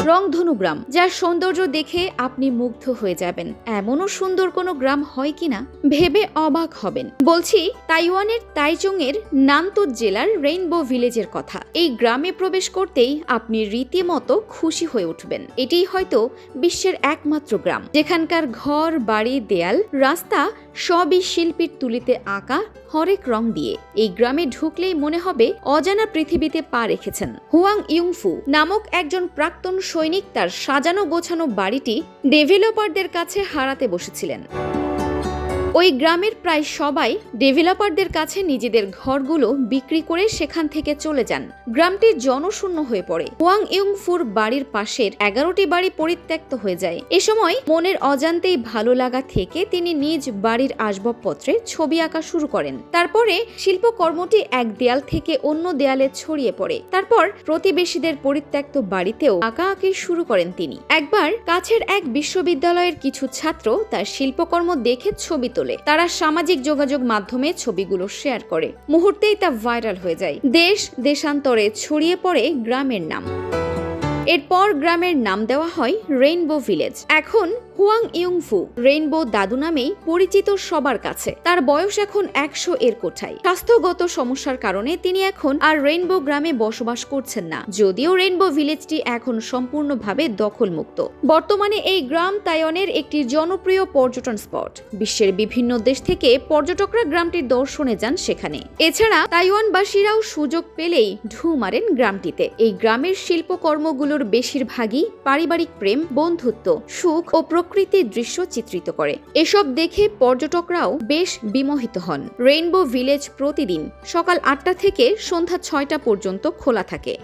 রংধনু গ্রাম, যার সৌন্দর্য দেখে আপনি মুগ্ধ হয়ে যাবেন। এমনও সুন্দর কোনো গ্রাম হয় কিনা ভেবে অবাক হবেন। বলছি তাইওয়ানের তাইচং এর নানতো জেলার রেইনবো ভিলেজের কথা। এই গ্রামে প্রবেশ করতেই আপনি রীতিমতো খুশি হয়ে উঠবেন। এটাই হয়তো বিশ্বের একমাত্র গ্রাম যেখানকার ঘর, বাড়ি, দেয়াল, রাস্তা সবই শিল্পীর তুলিতে আঁকা হরেক রং দিয়ে। এই গ্রামে ঢুকলেই মনে হবে অজানা পৃথিবীতে পা রেখেছেন। হুয়াং ইউংফু নামক একজন প্রাক্তন সৈনিক তার সাজানো গোছানো বাড়িটি ডেভেলপারদের কাছে হারাতে বসেছিলেন। ওই গ্রামের প্রায় সবাই ডেভেলপারদের কাছে নিজেদের ঘরগুলো বিক্রি করে সেখান থেকে চলে যান। গ্রামটি জনশূন্য হয়ে পড়ে। হুয়াং ইউংফুর বাড়ির পাশের 11টি বাড়ি পরিত্যক্ত হয়ে যায়। এ সময় মনের অজান্তেই ভালো লাগা থেকে তিনি নিজ বাড়ির আসবাবপত্রে ছবি আঁকা শুরু করেন। তারপরে শিল্পকর্মটি এক দেয়াল থেকে অন্য দেয়ালে ছড়িয়ে পড়ে। তারপর প্রতিবেশীদের পরিত্যক্ত বাড়িতেও আঁকাআঁকি শুরু করেন তিনি। একবার কাছের এক বিশ্ববিদ্যালয়ের কিছু ছাত্র তার শিল্পকর্ম দেখে ছবি তোলে। তারা সামাজিক যোগাযোগ মাধ্যমে ছবিগুলো শেয়ার করে। মুহূর্তেই তা ভাইরাল হয়ে যায়। দেশ দেশান্তরে ছড়িয়ে পড়ে গ্রামের নাম। এরপর গ্রামের নাম দেওয়া হয় রেইনবো ভিলেজ। এখন হুয়াং ইউংফু রেইনবো দাদু নামেই পরিচিত সবার কাছে। তার বয়স এখন 100 এর কোঠায়। স্বাস্থ্যগত সমস্যার কারণে তিনি এখন আর রেইনবো গ্রামে বসবাস করছেন না, যদিও রেইনবো ভিলেজটি এখন সম্পূর্ণভাবে দখলমুক্ত। বর্তমানে এই গ্রাম তাইওয়ানের একটি জনপ্রিয় পর্যটন স্পট। বিশ্বের বিভিন্ন দেশ থেকে পর্যটকরা গ্রামটির দর্শনে যান সেখানে। এছাড়া তাইওয়ানবাসীরাও সুযোগ পেলেই ঢু মারেন গ্রামটিতে। এই গ্রামের শিল্পকর্মগুলোর বেশিরভাগই পারিবারিক প্রেম, বন্ধুত্ব, সুখ ও প্রকৃতির দৃশ্য চিত্রিত করে। এসব দেখে পর্যটকরাও বেশ বিমোহিত হন। রেইনবো ভিলেজ প্রতিদিন সকাল 8টা থেকে সন্ধ্যা 6টা পর্যন্ত খোলা থাকে।